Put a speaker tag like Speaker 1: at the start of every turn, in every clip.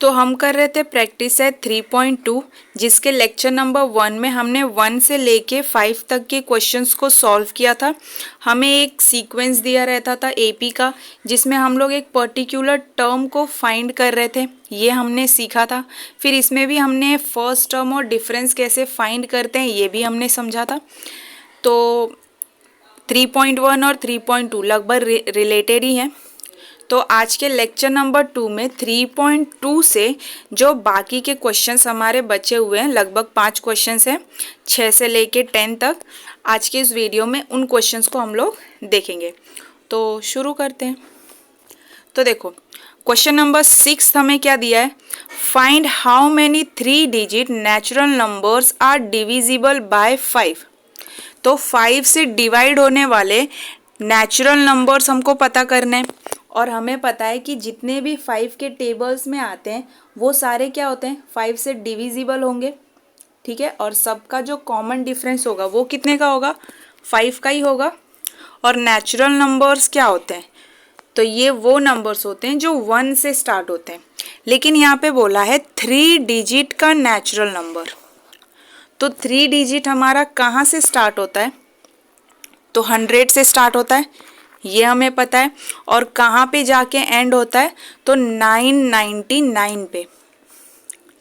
Speaker 1: तो हम कर रहे थे प्रैक्टिस है 3.2 जिसके लेक्चर नंबर 1 में हमने 1 से लेके 5 तक के क्वेश्चंस को सॉल्व किया था। हमें एक सीक्वेंस दिया रहता था एपी का जिसमें हम लोग एक पर्टिकुलर टर्म को फाइंड कर रहे थे, ये हमने सीखा था। फिर इसमें भी हमने फर्स्ट टर्म और डिफरेंस कैसे फाइंड करते हैं ये भी हमने समझा था। तो 3.1 और 3.2 लगभग रिलेटेड ही हैं। तो आज के लेक्चर नंबर 2 में 3.2 से जो बाकी के क्वेश्चंस हमारे बचे हुए हैं, लगभग 5 क्वेश्चंस हैं 6 से लेके 10 तक। आज के इस वीडियो में उन क्वेश्चंस को हम लोग देखेंगे। तो शुरू करते हैं। तो देखो क्वेश्चन नंबर 6 हमें क्या दिया है, find how many 3 digit natural numbers are divisible by 5। तो 5 से डिवाइड होने वाले नेचुरल नंबर्स हमको पता करने हैं और हमें पता है कि जितने भी 5 के टेबल्स में आते हैं वो सारे क्या होते हैं 5 से डिविजिबल होंगे, ठीक है। और सबका जो कॉमन डिफरेंस होगा वो कितने का होगा, 5 का ही होगा। और नेचुरल नंबर्स क्या होते हैं, तो ये वो नंबर्स होते हैं जो 1 से स्टार्ट होते हैं। लेकिन यहाँ पे बोला है 3 डिजिट का नेचुरल नंबर, तो 3 डिजिट हमारा कहाँ से स्टार्ट होता है, तो 100 से स्टार्ट होता है, ये हमें पता है। और कहाँ पे जाके एंड होता है, तो 999 पे,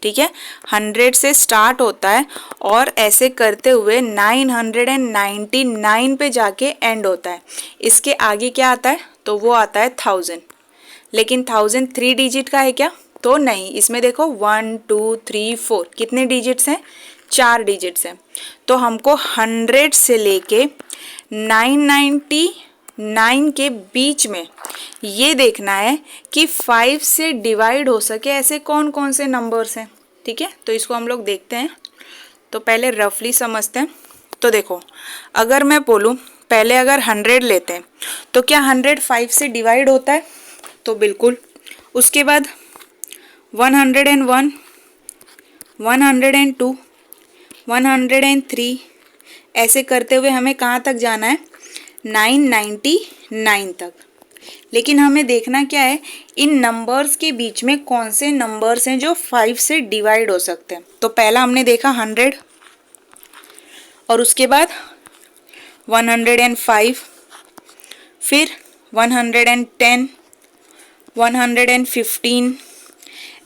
Speaker 1: ठीक है। 100 से स्टार्ट होता है और ऐसे करते हुए 999 पे जाके एंड होता है। इसके आगे क्या आता है, तो वो आता है 1000। लेकिन 1000 3 डिजिट का है क्या, तो नहीं। इसमें देखो 1 2 3 4 कितने डिजिट्स हैं, 4 डिजिट्स हैं। तो हमको 100 से लेके 999 के बीच में ये देखना है कि 5 से डिवाइड हो सके ऐसे कौन कौन से नंबर्स हैं, ठीक है। तो इसको हम लोग देखते हैं। तो पहले रफली समझते हैं। तो देखो अगर मैं बोलूँ पहले अगर 100 लेते हैं तो क्या 100 5 से डिवाइड होता है, तो बिल्कुल। उसके बाद 101 102 103 ऐसे करते हुए हमें कहाँ तक जाना है, 999 तक। लेकिन हमें देखना क्या है, इन नंबर्स के बीच में कौन से नंबर्स हैं जो 5 से डिवाइड हो सकते हैं। तो पहला हमने देखा 100 और उसके बाद 105, फिर 110 115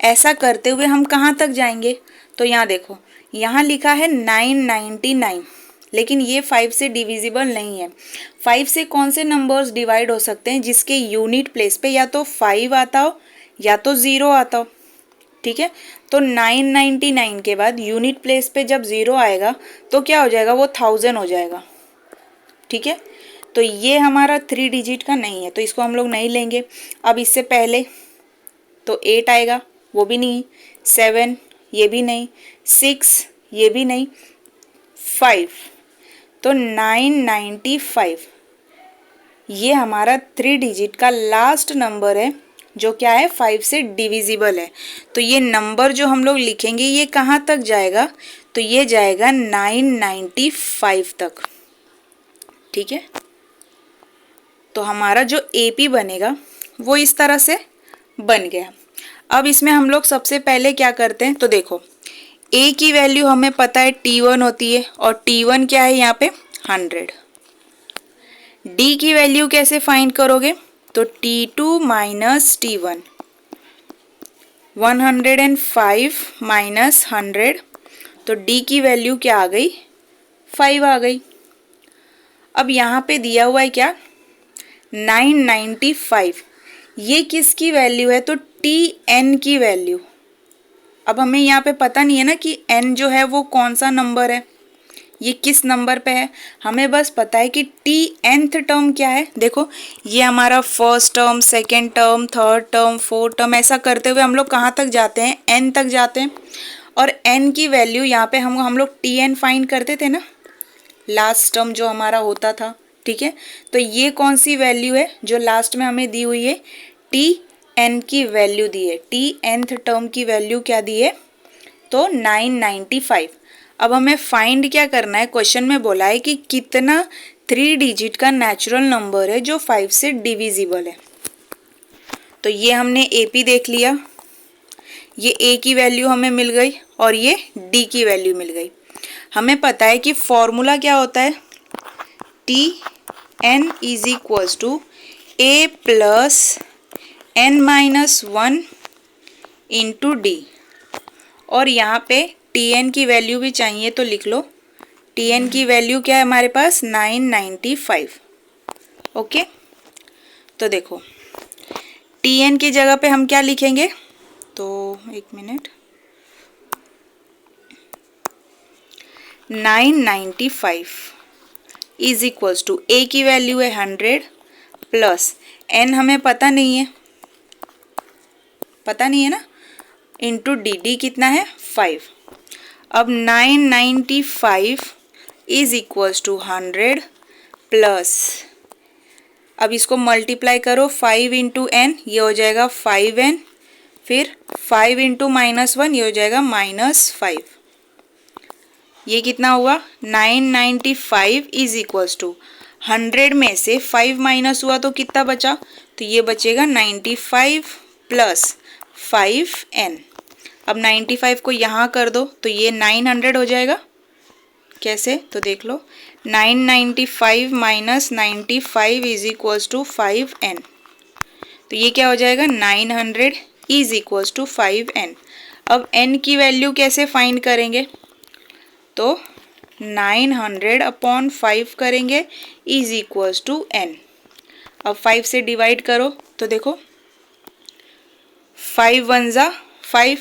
Speaker 1: ऐसा करते हुए हम कहाँ तक जाएंगे, तो यहाँ देखो यहाँ लिखा है 999, लेकिन ये 5 से डिविजिबल नहीं है। 5 से कौन से नंबर्स डिवाइड हो सकते हैं जिसके यूनिट प्लेस पे या तो 5 आता हो या तो 0 आता हो, ठीक है। तो 999 के बाद यूनिट प्लेस पे जब 0 आएगा तो क्या हो जाएगा, वो 1000 हो जाएगा, ठीक है। तो ये हमारा 3 डिजिट का नहीं है, तो इसको हम लोग नहीं लेंगे। अब इससे पहले तो 8 आएगा, वो भी नहीं। 7 ये भी नहीं, 6 ये भी नहीं, 5 तो 995 ये हमारा 3 डिजिट का लास्ट नंबर है जो क्या है 5 से डिविजिबल है। तो ये नंबर जो हम लोग लिखेंगे ये कहाँ तक जाएगा, तो ये जाएगा 995 तक, ठीक है। तो हमारा जो एपी बनेगा वो इस तरह से बन गया। अब इसमें हम लोग सबसे पहले क्या करते हैं, तो देखो ए की वैल्यू हमें पता है T1 होती है और T1 क्या है यहाँ पे 100। डी की वैल्यू कैसे फाइंड करोगे, तो T2 माइनस T1, 105 माइनस 100, तो डी की वैल्यू क्या आ गई, 5 आ गई। अब यहाँ पे दिया हुआ है क्या 995, ये किसकी वैल्यू है, तो Tn की वैल्यू। अब हमें यहाँ पे पता नहीं है ना कि n जो है वो कौन सा नंबर है, ये किस नंबर पे है। हमें बस पता है कि Tnth टर्म क्या है। देखो ये हमारा first term, second term, third term, fourth term, ऐसा करते हुए हम लोग कहाँ तक जाते हैं, n तक जाते हैं। और n की वैल्यू यहाँ पे हम लोग Tn फाइंड करते थे ना, लास्ट टर्म जो हमारा होता था, ठीक है। तो ये कौन सी वैल्यू है जो लास्ट में हमें दी हुई है, Tn की वैल्यू दी है। Tnth टर्म की वैल्यू क्या दी है, तो 995। अब हमें फाइंड क्या करना है, क्वेश्चन में बोला है कि कितना 3 डिजिट का नेचुरल नंबर है जो 5 से डिविजिबल है। तो ये हमने एपी देख लिया। ये ए की वैल्यू हमें मिल गई और ये डी की वैल्यू मिल गई। हमें पता है कि फॉर्मूला क्या होता है, T N is equals to A plus N minus one into D. और यहाँ पे टी एन की वैल्यू भी चाहिए तो लिख लो, टी एन की वैल्यू क्या है हमारे पास 995। ओके, तो देखो टी एन की जगह पे हम क्या लिखेंगे, तो एक मिनट, 995 इज इक्वल्स टू ए की वैल्यू है 100 प्लस एन हमें पता नहीं है ना, इंटू डी, डी कितना है 5। अब 995 इज इक्वल्स टू 100 प्लस, अब इसको मल्टीप्लाई करो 5 इंटू एन, ये हो जाएगा 5n, फिर 5 इंटू -1 ये हो जाएगा -5। ये कितना हुआ, 995 इज इक्वल्स टू 100 में से 5 माइनस हुआ तो कितना बचा, तो ये बचेगा 95 प्लस 5n। अब 95 को यहाँ कर दो तो ये 900 हो जाएगा। कैसे, तो देख लो, 995 minus 95 is equals to 5n, तो ये क्या हो जाएगा 900 इज इक्वल्स टू 5n। अब n की वैल्यू कैसे फाइंड करेंगे, तो 900 अपॉन 5 करेंगे इज इक्वल्स टू n। अब 5 से डिवाइड करो तो देखो 5 1 जा 5,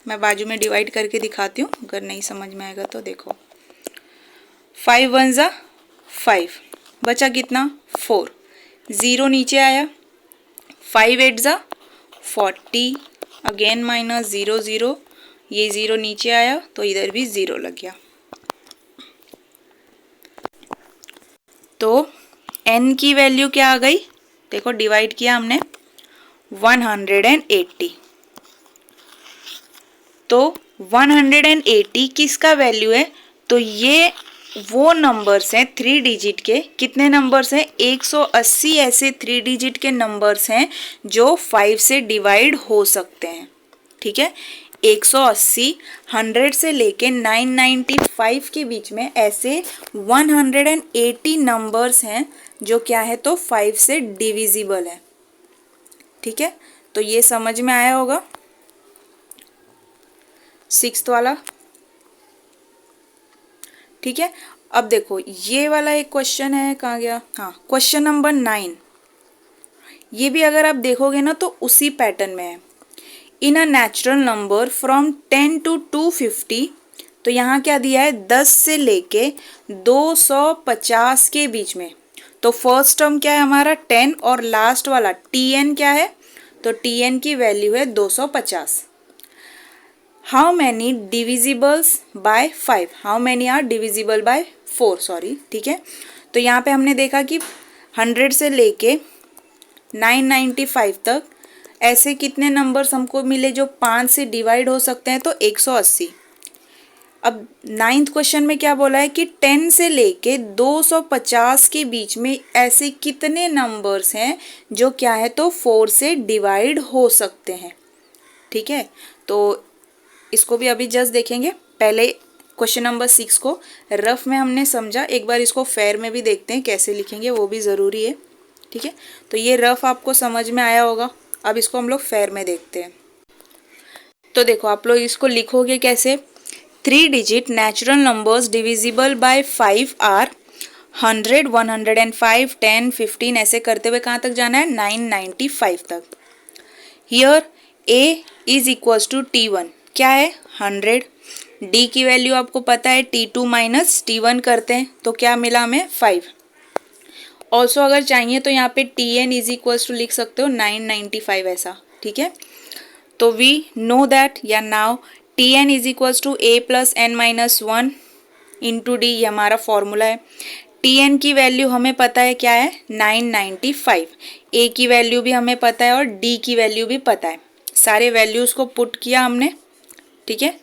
Speaker 1: मैं बाजू में डिवाइड करके दिखाती हूँ, अगर नहीं समझ में आएगा तो देखो, 5 1 जा 5, बचा कितना 4, 0 नीचे आया, 5 8 जा 40, अगेन माइनस 0 0, ये 0 नीचे आया तो इधर भी 0 लग गया। तो n की वैल्यू क्या आ गई, देखो डिवाइड किया हमने 180, तो 180 किसका वैल्यू है, तो ये वो नंबर्स हैं 3 डिजिट के, कितने नंबर्स हैं 180 ऐसे 3 डिजिट के नंबर्स हैं जो 5 से डिवाइड हो सकते हैं। ठीक है, 180 100 से लेके 995 के बीच में ऐसे 180 नंबर्स हैं जो क्या है, तो 5 से डिविजिबल है। ठीक है, तो ये समझ में आया होगा 6th वाला। ठीक है, अब देखो ये वाला एक क्वेश्चन है, कहाँ गया, हाँ क्वेश्चन नंबर 9, ये भी अगर आप देखोगे ना तो उसी पैटर्न में है। In a natural number from 10 to 250, तो यहाँ क्या दिया है 10 से लेके 250 के बीच में, तो फर्स्ट टर्म क्या है हमारा 10 और लास्ट वाला tn क्या है, तो tn की वैल्यू है 250। How many divisibles by 5, how many are divisible by 4, sorry. ठीक है, तो यहाँ पे हमने देखा कि 100 से लेके 995 तक ऐसे कितने नंबर्स हमको मिले जो 5 से डिवाइड हो सकते हैं, तो 180। अब 9th क्वेश्चन में क्या बोला है कि 10 से लेके 250 के बीच में ऐसे कितने नंबर्स हैं जो क्या है, तो 4 से डिवाइड हो सकते हैं। ठीक है, तो इसको भी अभी जस्ट देखेंगे, पहले क्वेश्चन नंबर 6 को रफ में हमने समझा, एक बार इसको फेयर में भी देखते हैं कैसे लिखेंगे, वो भी ज़रूरी है। ठीक है, तो ये रफ आपको समझ में आया होगा, अब इसको हम लोग फेयर में देखते हैं। तो देखो आप लोग इसको लिखोगे कैसे, 3 digit natural numbers divisible by 5 are 100 105 10 15, ऐसे करते हुए कहाँ तक जाना है 995 तक। Here a is equals to t1 क्या है 100, d की वैल्यू आपको पता है t2 माइनस t1 करते हैं तो क्या मिला हमें 5। ऑल्सो अगर चाहिए तो यहाँ पे tn इज इक्वल्स टू लिख सकते हो 995 ऐसा। ठीक है, तो वी नो दैट, या now tn is equals to a plus n minus 1 into D, ये हमारा फॉर्मूला है। tn की वैल्यू हमें पता है क्या है 995, a की वैल्यू भी हमें पता है और d की वैल्यू भी पता है, सारे वैल्यूज़ को पुट किया हमने। ठीक है,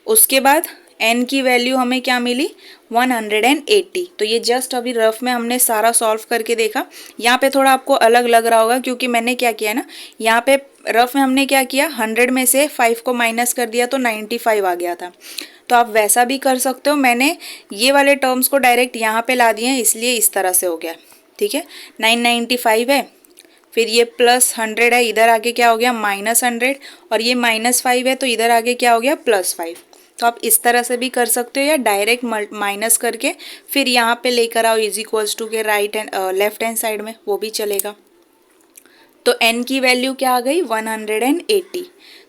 Speaker 1: उसके बाद n की वैल्यू हमें क्या मिली 180। तो ये जस्ट अभी रफ में हमने सारा सॉल्व करके देखा। यहाँ पे थोड़ा आपको अलग लग रहा होगा क्योंकि मैंने क्या किया ना, यहाँ पे रफ में हमने क्या किया 100 में से 5 को माइनस कर दिया तो 95 आ गया था। तो आप वैसा भी कर सकते हो, मैंने ये वाले टर्म्स को डायरेक्ट यहाँ पे ला दिए हैं इसलिए इस तरह से हो गया। ठीक है, 995 है, फिर ये प्लस 100 है, इधर आगे क्या हो गया -100, और ये -5 है तो इधर आगे क्या हो गया +5। तो आप इस तरह से भी कर सकते हो या डायरेक्ट माइनस करके फिर यहाँ पे लेकर आओ इज इक्वल्स टू के right and left hand side में, वो भी चलेगा। तो n की वैल्यू क्या आ गई 180।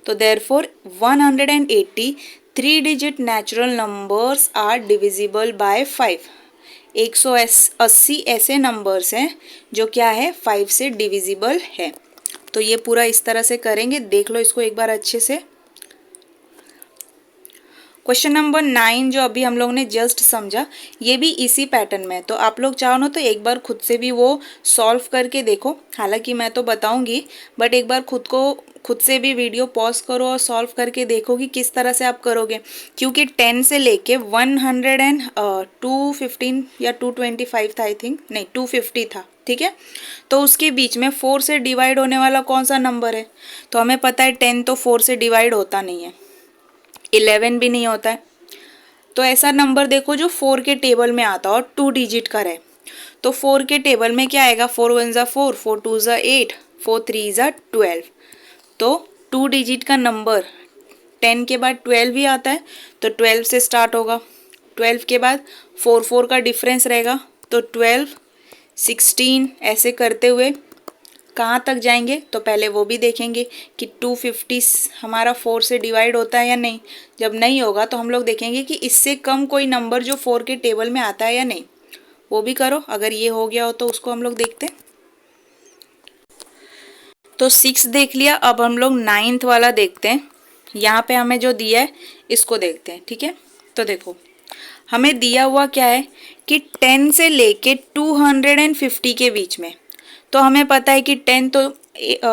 Speaker 1: तो therefore 180 3 digit natural numbers are divisible by 5। 180 ऐसे नंबर्स हैं जो क्या है 5 से डिविजिबल है। तो ये पूरा इस तरह से करेंगे, देख लो इसको एक बार अच्छे से। क्वेश्चन नंबर 9 जो अभी हम लोग ने जस्ट समझा, ये भी इसी पैटर्न में है। तो आप लोग चाहो ना तो एक बार खुद से भी वो सॉल्व करके देखो, हालांकि मैं तो बताऊंगी बट एक बार खुद से भी वीडियो पॉज करो और सॉल्व करके देखो कि किस तरह से आप करोगे, क्योंकि 10 से लेके 215 या 225 था, आई थिंक, नहीं 250 था। ठीक है, तो उसके बीच में 4 से डिवाइड होने वाला कौन सा नंबर है? तो हमें पता है 10 तो 4 से डिवाइड होता नहीं है, 11 भी नहीं होता है। तो ऐसा नंबर देखो जो 4 के टेबल में आता और 2 डिजिट का रहे। तो 4 के टेबल में क्या आएगा, 4 1 ज़ा 4, 4 2 ज़ा 8, 4 3 ज़ा 12। तो 2 डिजिट का नंबर 10 के बाद 12 भी आता है, तो 12 से स्टार्ट होगा। 12 के बाद 4 4 का डिफरेंस रहेगा, तो 12 16 ऐसे करते हुए कहाँ तक जाएंगे। तो पहले वो भी देखेंगे कि 250 हमारा 4 से डिवाइड होता है या नहीं। जब नहीं होगा तो हम लोग देखेंगे कि इससे कम कोई नंबर जो 4 के टेबल में आता है या नहीं, वो भी करो। अगर ये हो गया हो तो उसको हम लोग देखते हैं। तो 6 देख लिया, अब हम लोग 9th वाला देखते हैं। यहाँ पे हमें जो दिया है इसको देखते हैं। ठीक है, तो देखो हमें दिया हुआ क्या है कि 10 से लेके 250 के बीच में। तो हमें पता है कि 10 तो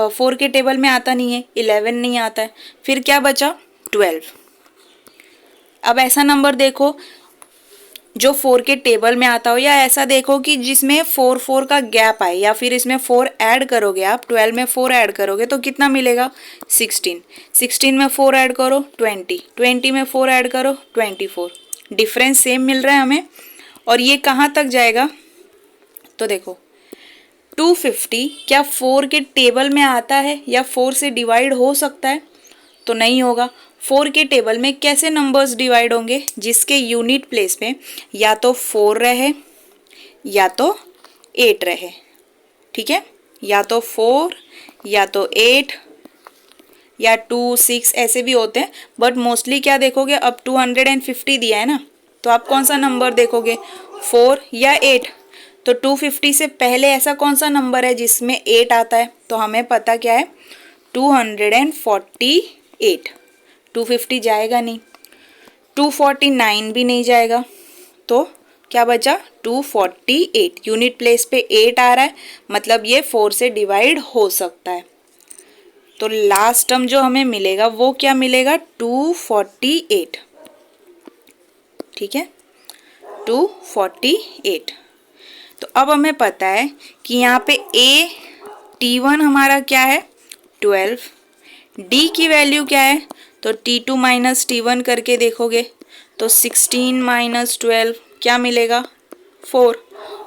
Speaker 1: 4 के टेबल में आता नहीं है, 11 नहीं आता है, फिर क्या बचा 12। अब ऐसा नंबर देखो जो 4 के टेबल में आता हो, या ऐसा देखो कि जिसमें 4 4 का गैप आए, या फिर इसमें 4 ऐड करोगे आप, 12 में 4 ऐड करोगे तो कितना मिलेगा 16, 16 में 4 ऐड करो 20, 20 में 4 ऐड करो 24। डिफरेंस सेम मिल रहा है हमें। और ये कहाँ तक जाएगा, तो देखो 250 क्या 4 के टेबल में आता है या 4 से डिवाइड हो सकता है? तो नहीं होगा। 4 के टेबल में कैसे नंबर्स डिवाइड होंगे, जिसके यूनिट प्लेस में या तो 4 रहे या तो 8 रहे। ठीक है, या तो 4 या तो 8 या 2 6 ऐसे भी होते हैं, बट मोस्टली क्या देखोगे, अब 250 दिया है ना, तो आप कौन सा नंबर देखोगे 4 या 8। तो 250 से पहले ऐसा कौन सा नंबर है जिसमें 8 आता है? तो हमें पता क्या है 248। 250 जाएगा नहीं, 249 भी नहीं जाएगा, तो क्या बचा 248। यूनिट प्लेस पे 8 आ रहा है, मतलब ये 4 से डिवाइड हो सकता है। तो लास्ट टर्म जो हमें मिलेगा वो क्या मिलेगा 248। ठीक है, 248। तो अब हमें पता है कि यहाँ पे T1 हमारा क्या है 12, D की वैल्यू क्या है, तो T2 माइनस T1 करके देखोगे तो 16 माइनस 12 क्या मिलेगा 4।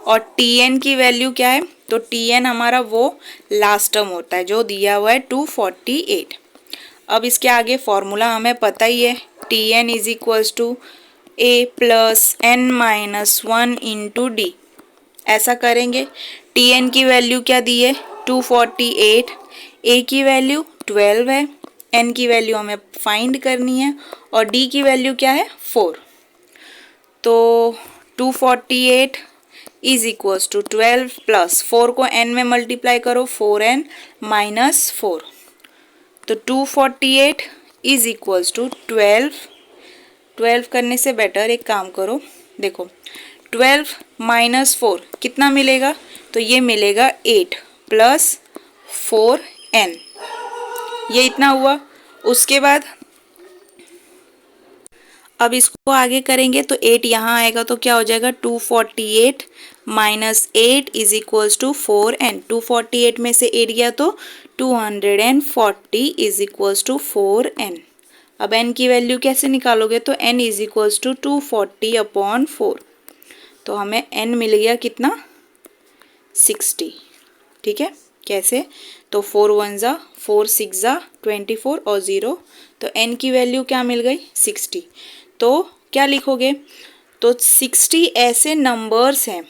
Speaker 1: और Tn की वैल्यू क्या है, तो Tn हमारा वो लास्ट टर्म होता है जो दिया हुआ है 248। अब इसके आगे फॉर्मूला हमें पता ही है, Tn is equals to A plus n minus 1 into D. ऐसा करेंगे, Tn की वैल्यू क्या दी है 248, A की वैल्यू 12 है, n की वैल्यू हमें फाइंड करनी है, और d की वैल्यू क्या है 4। तो 248 इज इक्वल्स टू 12 प्लस 4 को n में मल्टीप्लाई करो 4n माइनस 4। तो 248 इज इक्वल्स टू 12 करने से बेटर एक काम करो, देखो 12 माइनस 4 कितना मिलेगा, तो ये मिलेगा 8 प्लस 4n, ये इतना हुआ। उसके बाद अब इसको आगे करेंगे तो 8 यहाँ आएगा तो क्या हो जाएगा 248 minus 8 is equals to 4n। 248 में से 8 गया तो 240 इज इक्वल्स टू 4n। अब n की वैल्यू कैसे निकालोगे तो n is equals to 240 upon 4, तो हमें n मिल गया कितना 60। ठीक है, कैसे तो 4 1 ज़ा 4 6 ज़ा 24 और 0, तो n की वैल्यू क्या मिल गई 60। तो क्या लिखोगे तो 60 ऐसे नंबर्स हैं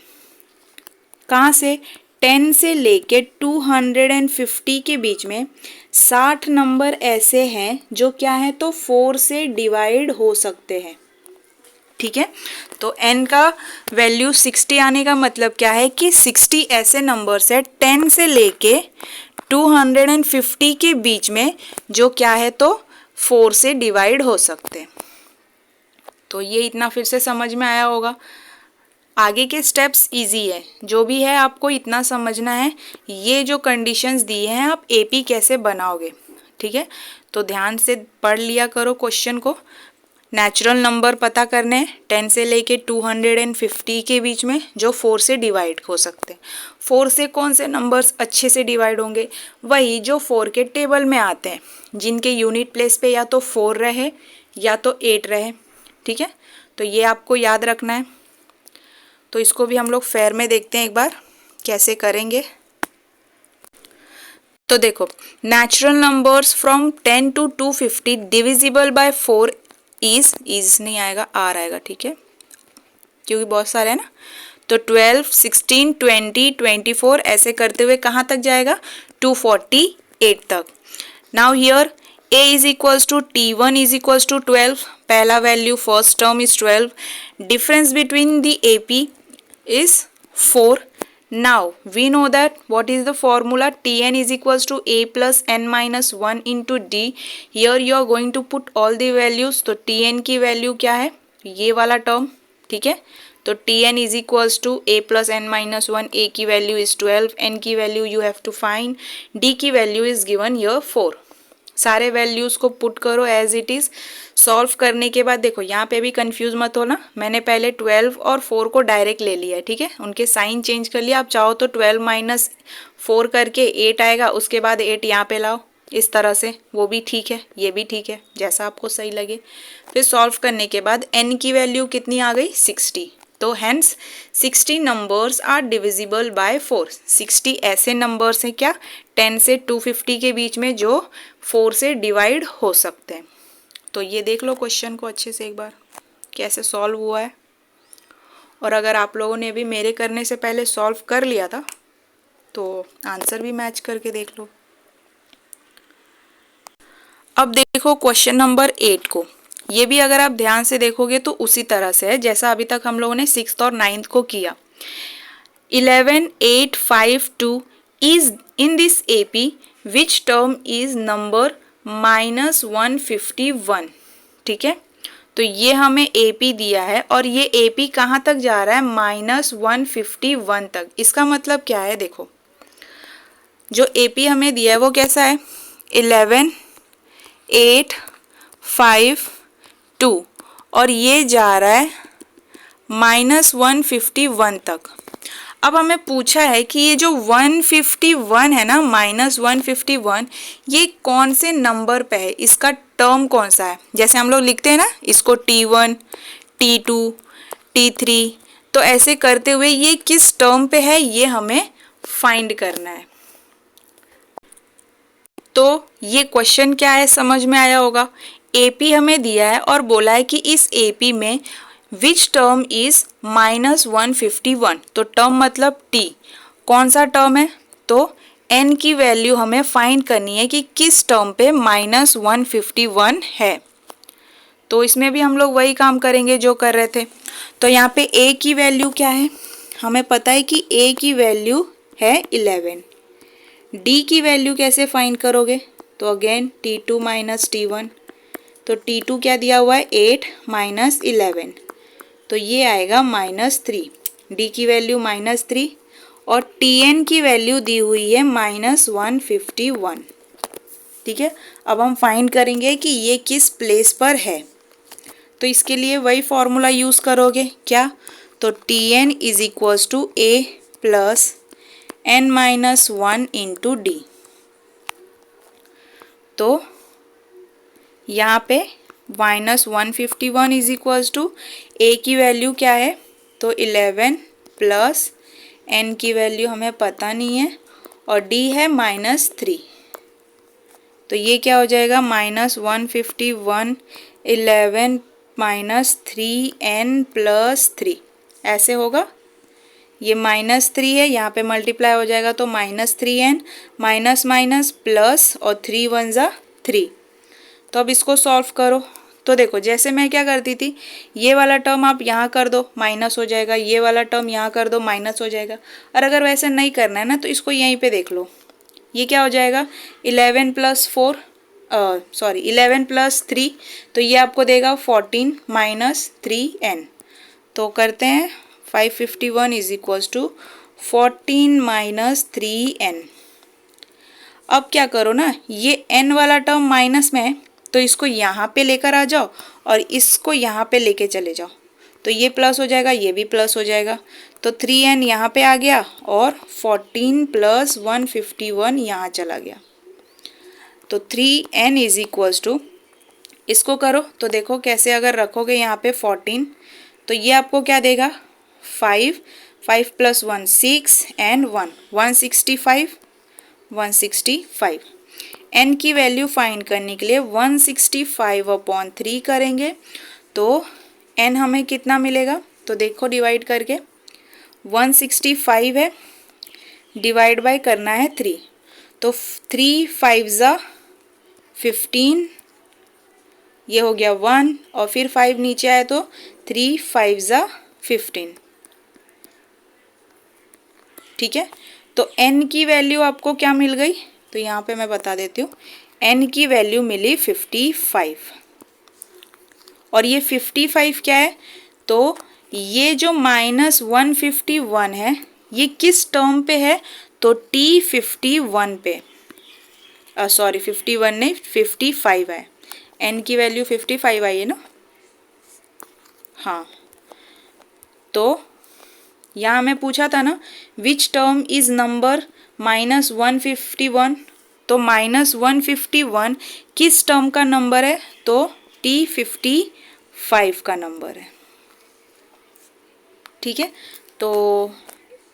Speaker 1: कहाँ से 10 से लेके 250 के बीच में 60 नंबर ऐसे हैं जो क्या है तो 4 से डिवाइड हो सकते हैं। ठीक है, तो n का वैल्यू 60 आने का मतलब क्या है कि 60 ऐसे नंबर्स है 10 से लेके 250 के बीच में जो क्या है तो 4 से डिवाइड हो सकते हैं। तो ये इतना फिर से समझ में आया होगा। आगे के स्टेप्स इजी है, जो भी है आपको इतना समझना है ये जो कंडीशंस दिए हैं आप एपी कैसे बनाओगे। ठीक है, तो ध्यान से पढ़ लिया करो क्वेश्चन को। नेचुरल नंबर पता करने 10 से लेके 250 के बीच में जो 4 से डिवाइड हो सकते हैं। 4 से कौन से नंबर्स अच्छे से डिवाइड होंगे, वही जो 4 के टेबल में आते हैं, जिनके यूनिट प्लेस पे या तो 4 रहे या तो 8 रहे। ठीक है, तो ये आपको याद रखना है। तो इसको भी हम लोग फेयर में देखते हैं एक बार कैसे करेंगे। तो देखो natural numbers from 10 to 250 divisible by 4 is नहीं आएगा, आर आएगा। ठीक है, क्योंकि बहुत सारे हैं ना। तो 12 16 20 24 ऐसे करते हुए कहाँ तक जाएगा 248 तक। Now here a is equals to t1 is equals to 12, पहला value first term is 12, difference between the AP is 4. Now we know that what is the formula, Tn is equals to a plus n minus 1 into d. Here you are going to put all the values. तो Tn की value क्या है ये वाला term. ठीक है, तो Tn is equals to a plus n minus 1, a की वैल्यू is 12, n की value you have to find, d की वैल्यू is given here 4। सारे वैल्यूज़ को पुट करो एज इट इज़। सॉल्व करने के बाद देखो यहाँ पे भी कंफ्यूज मत हो ना, मैंने पहले 12 और 4 को डायरेक्ट ले लिया है। ठीक है, उनके साइन चेंज कर लिया। आप चाहो तो 12 माइनस 4 करके 8 आएगा, उसके बाद 8 यहाँ पे लाओ इस तरह से, वो भी ठीक है, ये भी ठीक है, जैसा आपको सही लगे। फिर सॉल्व करने के बाद n की वैल्यू कितनी आ गई 60। तो hence 60 numbers are divisible by 4। 60 ऐसे नंबर्स हैं क्या 10 से 250 के बीच में जो 4 से डिवाइड हो सकते हैं। तो ये देख लो क्वेश्चन को अच्छे से एक बार कैसे सॉल्व हुआ है। और अगर आप लोगों ने भी मेरे करने से पहले सॉल्व कर लिया था तो आंसर भी मैच करके देख लो। अब देखो क्वेश्चन नंबर 8 को, ये भी अगर आप ध्यान से देखोगे तो उसी तरह से है जैसा अभी तक हम लोगों ने 6th और 9th को किया। 11 8 5 2 is in this AP which term is number -151। ठीक है, तो ये हमें AP दिया है और ये AP कहाँ तक जा रहा है -151 तक। इसका मतलब क्या है, देखो जो AP हमें दिया है वो कैसा है 11 8 5 2 और ये जा रहा है -151 तक। अब हमें पूछा है कि ये जो 151 है ना -151 ये कौन से नंबर पे है, इसका टर्म कौन सा है। जैसे हम लोग लिखते हैं ना इसको T1 T2 T3, तो ऐसे करते हुए ये किस टर्म पे है ये हमें फाइंड करना है। तो ये क्वेश्चन क्या है समझ में आया होगा। AP हमें दिया है और बोला है कि इस AP में विच टर्म इज -151, तो टर्म मतलब T कौन सा टर्म है, तो n की वैल्यू हमें फाइंड करनी है कि किस टर्म पे -151 है। तो इसमें भी हम लोग वही काम करेंगे जो कर रहे थे। तो यहाँ पे a की वैल्यू क्या है, हमें पता है कि a की वैल्यू है 11। d की वैल्यू कैसे फाइंड करोगे, तो अगेन T2 माइनस T1, तो T2 क्या दिया हुआ है 8 माइनस 11, तो ये आएगा -3। d की वैल्यू -3 और Tn की वैल्यू दी हुई है -151। ठीक है, अब हम फाइंड करेंगे कि ये किस प्लेस पर है। तो इसके लिए वही फॉर्मूला यूज़ करोगे क्या, तो Tn is equals to A plus n minus 1 into D. तो यहाँ पे -151 इज इक्वल्स टू A की वैल्यू क्या है, तो 11 प्लस n की वैल्यू हमें पता नहीं है और d है -3। तो ये क्या हो जाएगा, -151 11 -3n प्लस 3 ऐसे होगा। ये -3 है, यहाँ पे मल्टीप्लाई हो जाएगा तो -3n माइनस माइनस प्लस और 3 1 जा 3। तो अब इसको सॉल्व करो। तो देखो जैसे मैं क्या करती थी, ये वाला टर्म आप यहाँ कर दो माइनस हो जाएगा, ये वाला टर्म यहाँ कर दो माइनस हो जाएगा। और अगर वैसे नहीं करना है ना तो इसको यहीं पे देख लो, ये क्या हो जाएगा 11 प्लस 3, तो ये आपको देगा 14 माइनस 3n। तो करते हैं 551 is equals to 14 minus 3n। अब क्या करो ना, ये n वाला टर्म माइनस में है तो इसको यहाँ पे लेकर आ जाओ और इसको यहाँ पे लेके चले जाओ, तो ये प्लस हो जाएगा, ये भी प्लस हो जाएगा। तो 3n यहाँ पे आ गया और 14 प्लस 151 यहाँ चला गया। तो 3n इज इक्वल्स टू, इसको करो तो देखो कैसे, अगर रखोगे यहाँ पे 14 तो ये आपको क्या देगा 5 प्लस 1 6 एंड 1 165 n की वैल्यू फाइंड करने के लिए 165/3 करेंगे तो n हमें कितना मिलेगा, तो देखो डिवाइड करके 165 है, डिवाइड बाय करना है 3, तो 3 5 जा 15, ये हो गया 1 और फिर 5 नीचे आए तो 3 5 जा 15। ठीक है, तो n की वैल्यू आपको क्या मिल गई, तो यहाँ पे मैं बता देती हूँ, n की वैल्यू मिली 55। और ये 55 क्या है, तो ये जो -151 है ये किस टर्म पे है, तो T51 पे, सॉरी 51 नहीं 55 है, n की वैल्यू 55 आई है ना। हाँ, तो यहाँ हमें पूछा था ना विच टर्म इज नंबर -151, तो -151 किस टर्म का नंबर है, तो T55 का नंबर है। ठीक है, तो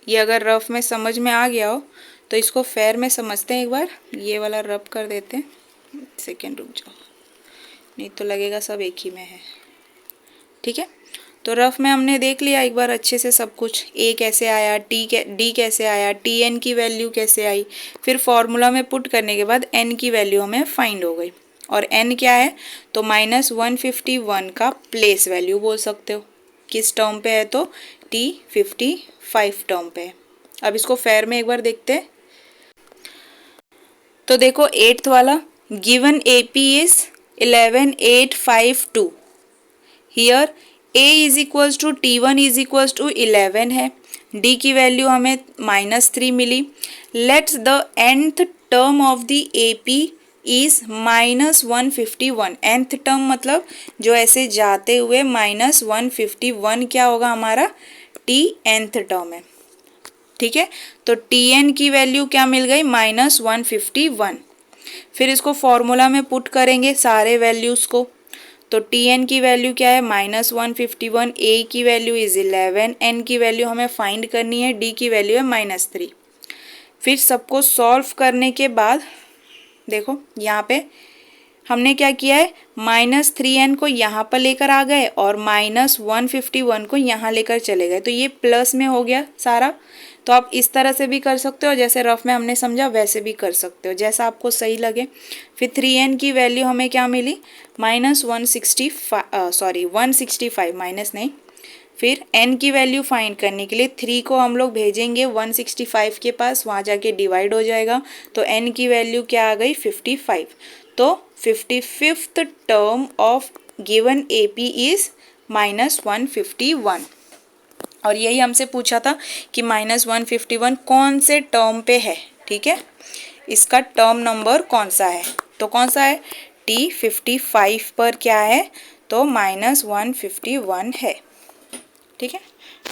Speaker 1: ये अगर रफ में समझ में आ गया हो तो इसको फेयर में समझते हैं। एक बार ये वाला रब कर देते हैं, सेकेंड रुक जाओ, नहीं तो लगेगा सब एक ही में है। ठीक है, तो रफ में हमने देख लिया एक बार अच्छे से सब कुछ, a कैसे आया, d कैसे आया, tn की वैल्यू कैसे आई, फिर फॉर्मूला में पुट करने के बाद n की वैल्यू हमें फाइंड हो गई। और n क्या है, तो -151 का प्लेस वैल्यू बोल सकते हो, किस टर्म पे है, तो T55 टर्म पे है। अब इसको फेयर में एक बार देखते हैं। तो देखो 8th वाला, given AP is 11852, here a is equals to T1 is equals to 11 है, d की वैल्यू हमें -3 मिली। Let's the nth term of the AP is -151, nth term मतलब जो ऐसे जाते हुए -151 क्या होगा हमारा Tnth टर्म है। ठीक है, तो Tn की वैल्यू क्या मिल गई, -151। फिर इसको फॉर्मूला में पुट करेंगे सारे वैल्यूज़ को, तो Tn की वैल्यू क्या है -151, a की वैल्यू इज 11, n की वैल्यू हमें फाइंड करनी है, d की वैल्यू है -3। फिर सबको सॉल्व करने के बाद देखो यहाँ पे हमने क्या किया है, -3n को यहाँ पर लेकर आ गए और -151 को यहाँ लेकर चले गए, तो ये प्लस में हो गया सारा। तो आप इस तरह से भी कर सकते हो, जैसे रफ में हमने समझा वैसे भी कर सकते हो, जैसा आपको सही लगे। फिर 3n की वैल्यू हमें क्या मिली, -165 माइनस नहीं। फिर n की वैल्यू फाइंड करने के लिए 3 को हम लोग भेजेंगे 165 के पास, वहाँ जाके डिवाइड हो जाएगा, तो n की वैल्यू क्या आ गई 55। तो 55th term of given AP is -151। और यही हमसे पूछा था कि -151 कौन से टर्म पे है। ठीक है, इसका टर्म नंबर कौन सा है, तो कौन सा है T55 पर क्या है, तो -151 है। ठीक है,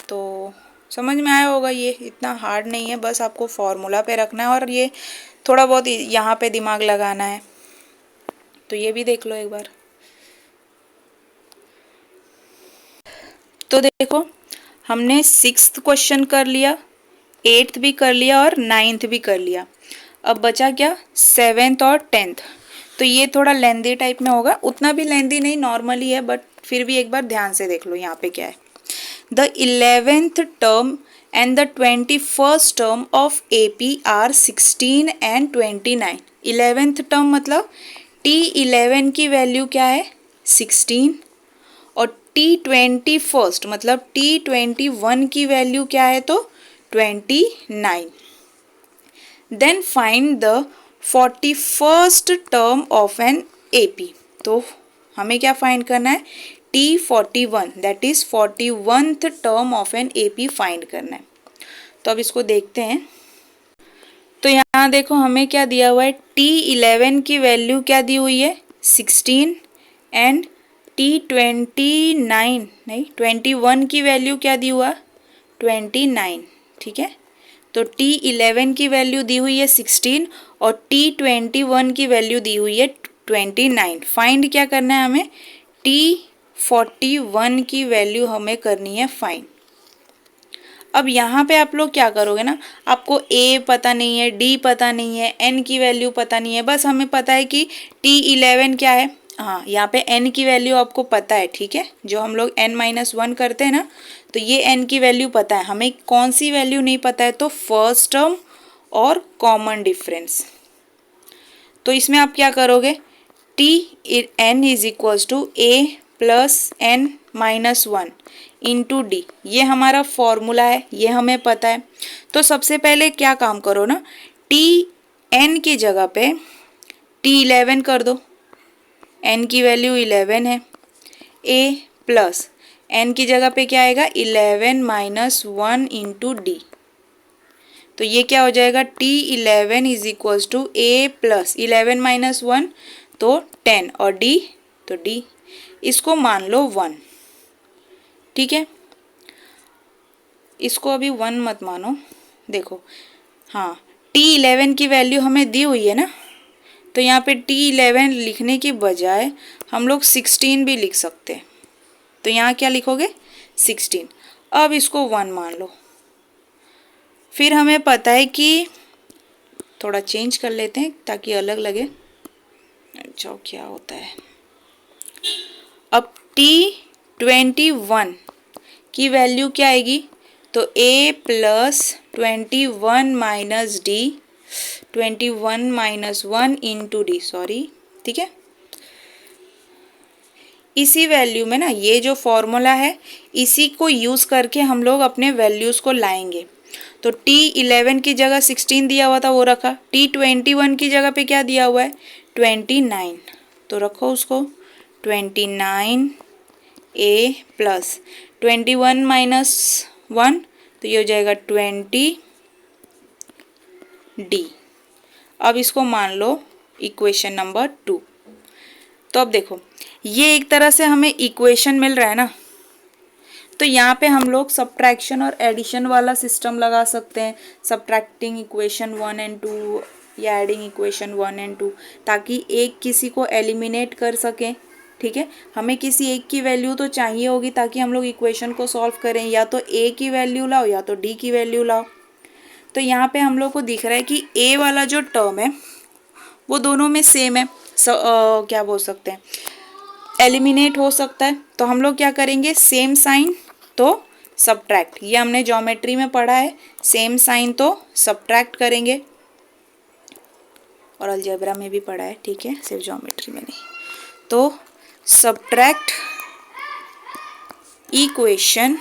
Speaker 1: तो समझ में आया होगा, ये इतना हार्ड नहीं है, बस आपको फॉर्मूला पे रखना है और ये थोड़ा बहुत यहाँ पे दिमाग लगाना है। तो ये भी देख लो एक बार। तो देखो हमने 6th क्वेश्चन कर लिया, 8th भी कर लिया और 9th भी कर लिया। अब बचा क्या, 7th और 10th। तो ये थोड़ा लेंदी टाइप में होगा, उतना भी लेंदी नहीं, नॉर्मली है, बट फिर भी एक बार ध्यान से देख लो यहाँ पे क्या है। The 11th term and the 21st term of AP are 16 and 29। 11th term मतलब T11 की वैल्यू क्या है, 16, और T21 मतलब T21 की वैल्यू क्या है, तो 29। Then find the 41st term of an AP। तो हमें क्या फाइंड करना है, T41 that is 41th term of an AP find करना है। तो अब इसको देखते हैं। तो यहाँ देखो हमें क्या दिया हुआ है, T11 की वैल्यू क्या दी हुई है, 16, एंड T29 नहीं 21 की वैल्यू क्या दी हुआ, 29। ठीक है, तो T11 की वैल्यू दी हुई है 16 और T21 की वैल्यू दी हुई है 29। फाइंड क्या करना है हमें, T41 की वैल्यू हमें करनी है फाइंड। अब यहाँ पे आप लोग क्या करोगे ना, आपको A पता नहीं है, D पता नहीं है, N की वैल्यू पता नहीं है, बस हमें पता है कि T11 क्या है। हाँ, यहाँ पे N की वैल्यू आपको पता है। ठीक है, जो हम लोग N-1 करते हैं ना, तो ये N की वैल्यू पता है। हमें कौन सी वैल्यू नहीं पता है, तो फर्स्ट टर्म और कॉमन डिफरेंस। तो इसमें आप क्या करोगे, N is equals to A plus N-1 into D, ये हमारा फॉर्मूला है, ये हमें पता है। तो सबसे पहले क्या काम करो ना, N की जगह पे T11 कर दो, N की वैल्यू 11 है, A प्लस N की जगह पे क्या आएगा, 11-1 इंटू D। तो ये क्या हो जाएगा, T11 is equals to A plus 11-1 तो 10 और D तो D, इसको मान लो 1। ठीक है, इसको अभी 1 मत मानो। देखो हाँ, T11 की वैल्यू हमें दी हुई है ना, तो यहाँ पे T11 लिखने की बजाय हम लोग 16 भी लिख सकते हैं। तो यहाँ क्या लिखोगे, 16। अब इसको 1 मान लो। फिर हमें पता है कि थोड़ा चेंज कर लेते हैं ताकि अलग लगे। अच्छा क्या होता है, अब T21 की वैल्यू क्या आएगी, तो A plus 21 minus D, 21-1 into D, sorry. ठीक है, इसी वैल्यू में ना, ये जो फॉर्मूला है इसी को यूज़ करके हम लोग अपने वैल्यूज़ को लाएंगे। तो T11 की जगह 16 दिया हुआ था, वो रखा। T21 की जगह पे क्या दिया हुआ है, 29, तो रखो उसको 29 A प्लस 21-1 तो ये हो जाएगा 20 D। अब इसको मान लो इक्वेशन नंबर 2। तो अब देखो ये एक तरह से हमें इक्वेशन मिल रहा है ना, तो यहाँ पे हम लोग सब्ट्रैक्शन और एडिशन वाला सिस्टम लगा सकते हैं, सब्ट्रैक्टिंग इक्वेशन 1 एंड 2 या एडिंग इक्वेशन 1 एंड 2, ताकि एक किसी को एलिमिनेट कर सकें। ठीक है, हमें किसी एक की वैल्यू तो चाहिए होगी ताकि हम लोग इक्वेशन को सॉल्व करें, या तो A की वैल्यू लाओ या तो D की वैल्यू लाओ। तो यहाँ पे हम लोग को दिख रहा है कि A वाला जो टर्म है वो दोनों में सेम है, क्या बोल सकते हैं, एलिमिनेट हो सकता है। तो हम लोग क्या करेंगे, सेम साइन तो सब्ट्रैक्ट, ये हमने ज्योमेट्री में पढ़ा है, सेम साइन तो सब्ट्रैक्ट करेंगे और अलजेब्रा में भी पढ़ा है। ठीक है, सिर्फ ज्योमेट्री में नहीं। तो सब्ट्रैक्ट इक्वेशन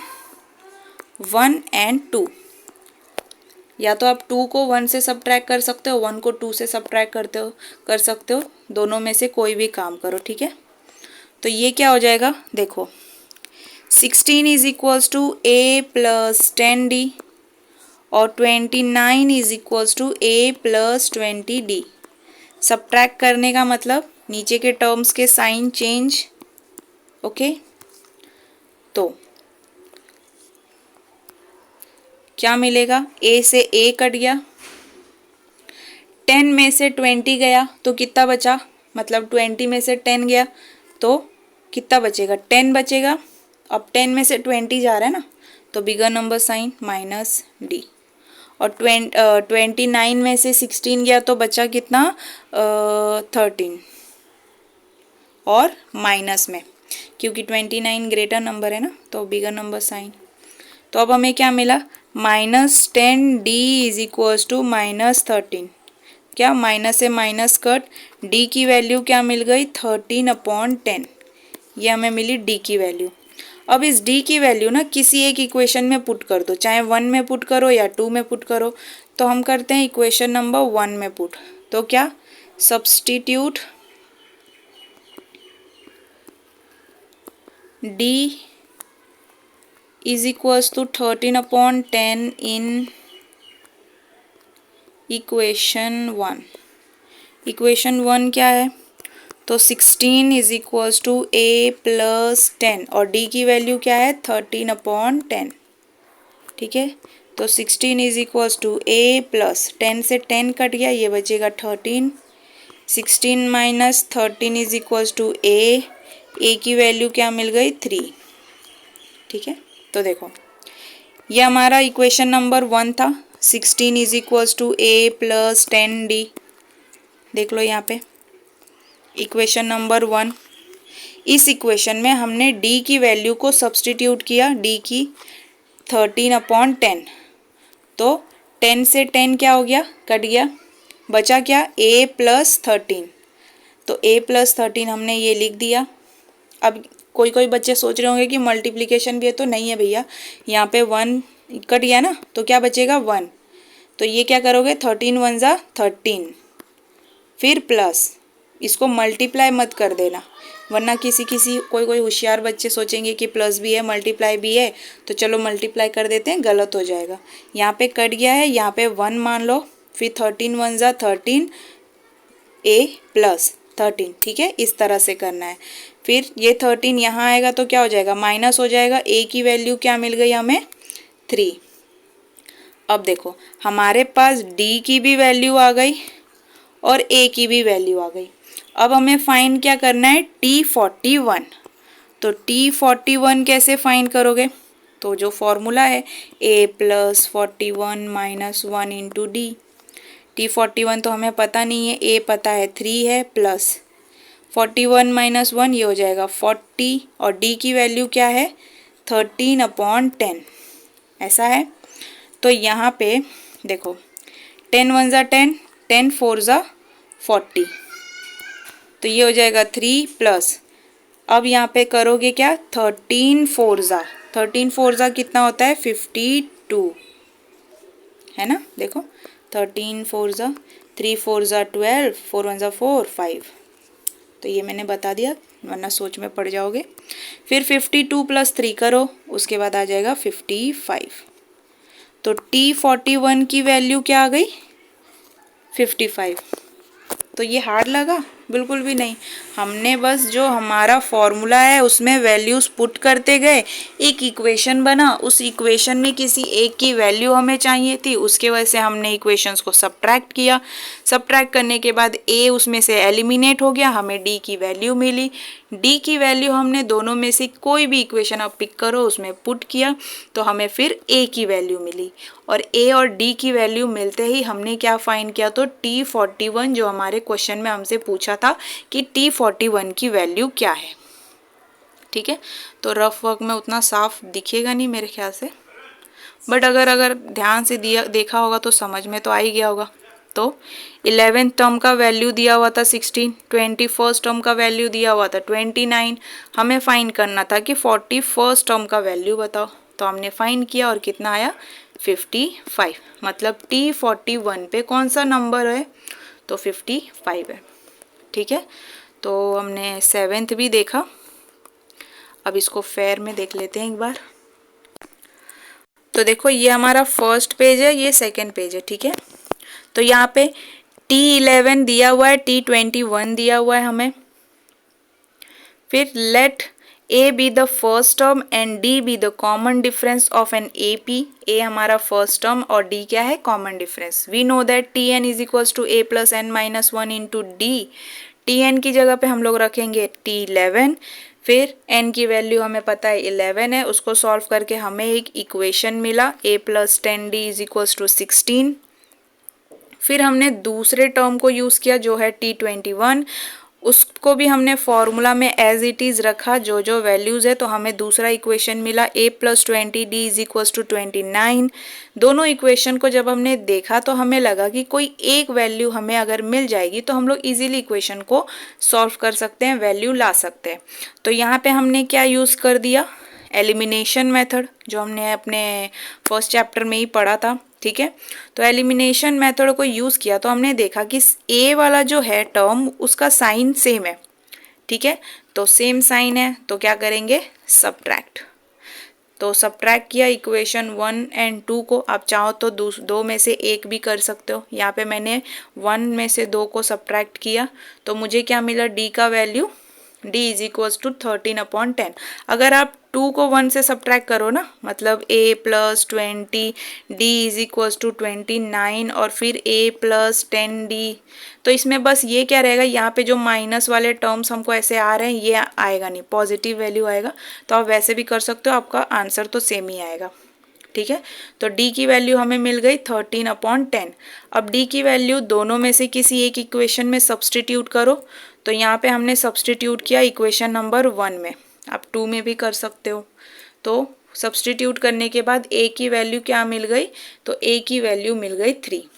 Speaker 1: 1 एंड 2, या तो आप 2 को 1 से सब्ट्रैक्ट कर सकते हो, 1 को 2 से सब्ट्रैक्ट कर सकते हो, दोनों में से कोई भी काम करो। ठीक है, तो ये क्या हो जाएगा, देखो 16 is equals to A plus 10D और 29 is equals to A plus 20D। Subtract करने का मतलब नीचे के टर्म्स के साइन चेंज ओके, तो क्या मिलेगा, ए से ए कट गया, 10 में से 20 गया तो कितना बचा, मतलब 20 में से 10 गया तो कितना बचेगा, 10 बचेगा। अब 10 में से 20 जा रहा है ना, तो bigger number sign minus D. और 29 में से 16 गया तो बचा कितना, 13 और माइनस में, क्योंकि 29 ग्रेटर नंबर है ना, तो बिगर नंबर साइन। तो अब हमें क्या मिला, -10d इज इक्वल्स टू -13। क्या, माइनस से माइनस कट, d की वैल्यू क्या मिल गई, 13/10। ये हमें मिली d की वैल्यू। अब इस d की वैल्यू ना किसी एक इक्वेशन में पुट कर दो, चाहे 1 में पुट करो या 2 में पुट करो। तो हम करते हैं इक्वेशन नंबर 1 में पुट। तो क्या, substitute d is equals to 13/10 in equation 1। Equation 1 क्या है, तो 16 is equals to a plus 10 और d की वैल्यू क्या है, 13/10। ठीक है, तो 16 is equals to a plus 10 से 10 कट गया, ये बचेगा 13। 16 minus 13 is equals to a की वैल्यू क्या मिल गई, 3। ठीक है, तो देखो ये हमारा इक्वेशन नंबर 1 था, 16 is equals to a plus 10d। देख लो यहाँ पे इक्वेशन नंबर 1। इस इक्वेशन में हमने d की वैल्यू को सब्स्टिट्यूट किया, d की 13/10। तो 10 से 10 क्या हो गया, कट गया, बचा क्या, a प्लस 13। तो a प्लस 13 हमने ये लिख दिया। अब कोई कोई बच्चे सोच रहे होंगे कि मल्टीप्लिकेशन भी है, तो नहीं है भैया, यहाँ पे 1 कट गया ना, तो क्या बचेगा, 1। तो ये क्या करोगे, 13 1 जा 13, फिर प्लस, इसको मल्टीप्लाई मत कर देना, वरना कोई कोई होशियार बच्चे सोचेंगे कि प्लस भी है मल्टीप्लाई भी है, तो चलो मल्टीप्लाई कर देते हैं, गलत हो जाएगा। यहाँ पे कट गया है, यहाँ पे 1 मान लो, फिर 13 1 जा 13, a प्लस 13। ठीक है, इस तरह से करना है। फिर ये 13 यहाँ आएगा तो क्या हो जाएगा, माइनस हो जाएगा, a की वैल्यू क्या मिल गई हमें, 3। अब देखो हमारे पास d की भी वैल्यू आ गई और a की भी वैल्यू आ गई। अब हमें फाइंड क्या करना है, T41। तो T41 कैसे फाइंड करोगे, तो जो फॉर्मूला है a plus 41 minus 1 into D. T41 तो हमें पता नहीं है, a पता है 3 है, प्लस 41 माइनस 1 ये हो जाएगा 40, और d की वैल्यू क्या है, 13/10। ऐसा है, तो यहाँ पे देखो 10 1 जा 10, 10 4 जा 40, तो ये हो जाएगा 3 प्लस, अब यहाँ पे करोगे क्या, 13 4 जा कितना होता है, 52 है ना। देखो 13 4 जा 3 4 जा 12, 4 1 जा 4 5, तो ये मैंने बता दिया, वरना सोच में पड़ जाओगे। फिर 52 प्लस 3 करो, उसके बाद आ जाएगा 55। तो T41 की वैल्यू क्या आ गई, 55। तो ये हार्ड लगा, बिल्कुल भी नहीं। हमने बस जो हमारा फॉर्मूला है उसमें वैल्यूज पुट करते गए, एक इक्वेशन बना, उस इक्वेशन में किसी एक की वैल्यू हमें चाहिए थी, उसके वजह से हमने इक्वेशंस को सब्ट्रैक्ट किया। सब्ट्रैक्ट करने के बाद a उसमें से एलिमिनेट हो गया, हमें d की वैल्यू मिली। d की वैल्यू हमने दोनों में से कोई भी इक्वेशन आप पिक करो उसमें पुट किया, तो हमें फिर a की वैल्यू मिली। और a और d की वैल्यू मिलते ही हमने क्या फाइंड किया, तो T41 जो हमारे क्वेश्चन में हमसे पूछा था कि T41 की वैल्यू क्या है। ठीक है, तो रफ वर्क में उतना साफ दिखेगा नहीं मेरे ख्याल से, बट अगर ध्यान से देखा होगा तो समझ में तो आ ही गया होगा। तो 11th टर्म का वैल्यू दिया हुआ था 16, 21st टर्म का वैल्यू दिया हुआ था 29, हमें फाइंड करना था कि 41st टर्म का वैल्यू बताओ। तो हमने फाइंड किया और कितना आया, 55। मतलब T41 पे कौन सा नंबर है, तो 55 है। ठीक है, तो हमने 7th भी देखा, अब इसको फेयर में देख लेते हैं एक बार। तो देखो ये हमारा फर्स्ट पेज है, ये सेकंड पेज है। ठीक है, तो यहाँ पे T11 दिया हुआ है, T21 दिया हुआ है हमें। फिर let A be the first term and D be the common difference of an A P. A हमारा फर्स्ट टर्म और डी क्या है, common difference. We know that T N is equals to A plus N minus one into D. T N की जगह पे हम लोग रखेंगे T11, फिर n की वैल्यू हमें पता है 11 है, उसको सॉल्व करके हमें एक इक्वेशन मिला a plus 10d is equals to 16। फिर हमने दूसरे टर्म को यूज़ किया जो है T21, उसको भी हमने फॉर्मूला में एज इट इज़ रखा जो जो वैल्यूज़ है, तो हमें दूसरा इक्वेशन मिला a plus 20d is equals to 29। दोनों इक्वेशन को जब हमने देखा तो हमें लगा कि कोई एक वैल्यू हमें अगर मिल जाएगी तो हम लोग इजीली इक्वेशन को सॉल्व कर सकते हैं, वैल्यू ला सकते हैं। तो यहाँ पे हमने क्या यूज़ कर दिया, एलिमिनेशन मेथड, जो हमने अपने फर्स्ट चैप्टर में ही पढ़ा था। ठीक है, तो एलिमिनेशन मेथड को यूज़ किया तो हमने देखा कि ए वाला जो है टर्म उसका साइन सेम है। ठीक है, तो सेम साइन है तो क्या करेंगे, सब्ट्रैक्ट। तो सब्ट्रैक्ट किया इक्वेशन 1 एंड 2 को। आप चाहो तो दो में से एक भी कर सकते हो। यहाँ पे मैंने 1 में से 2 को सब्ट्रैक्ट किया तो मुझे क्या मिला, डी का value d is equals to 13/10। अगर आप 2 को 1 से सब्ट्रैक्ट करो ना, मतलब a plus 20 d is equals to 29 और फिर a प्लस 10d, तो इसमें बस ये क्या रहेगा, यहाँ पे जो माइनस वाले टर्म्स हमको ऐसे आ रहे हैं ये आएगा नहीं, पॉजिटिव वैल्यू आएगा। तो आप वैसे भी कर सकते हो, आपका आंसर तो सेम ही आएगा। ठीक है, तो d की वैल्यू हमें मिल गई 13/10। अब d की वैल्यू दोनों में से किसी एक इक्वेशन में सब्सटीट्यूट करो। तो यहाँ पे हमने सब्सटीट्यूट किया इक्वेशन नंबर 1 में, आप 2 में भी कर सकते हो। तो सब्सटीट्यूट करने के बाद a की वैल्यू क्या मिल गई, तो a की वैल्यू मिल गई 3।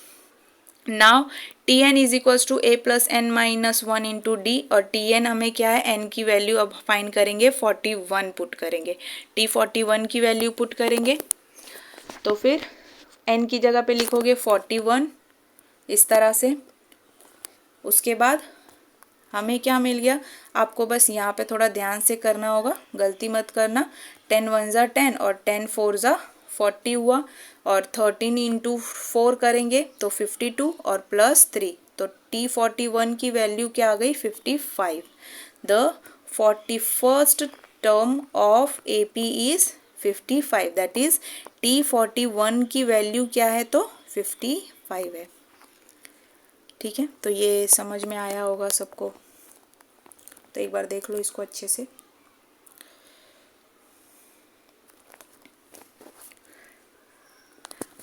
Speaker 1: Now Tn is equals to a plus N minus 1 into D, और Tn हमें क्या है, n की वैल्यू अब फाइंड करेंगे 41 पुट करेंगे, T41 की वैल्यू पुट करेंगे। तो फिर n की जगह पे लिखोगे 41 इस तरह से। उसके बाद हमें क्या मिल गया, आपको बस यहाँ पे थोड़ा ध्यान से करना होगा, गलती मत करना। 10 1 ज़ा 10 और 10 4 ज़ा 40 हुआ, और 13 इंटू 4 करेंगे तो 52 और प्लस 3, तो T41 की वैल्यू क्या आ गई, 55। The 41st term of AP is 55, that is T41 की वैल्यू क्या है, तो 55 है। ठीक है, तो ये समझ में आया होगा सबको। तो एक बार देख लो इसको अच्छे से।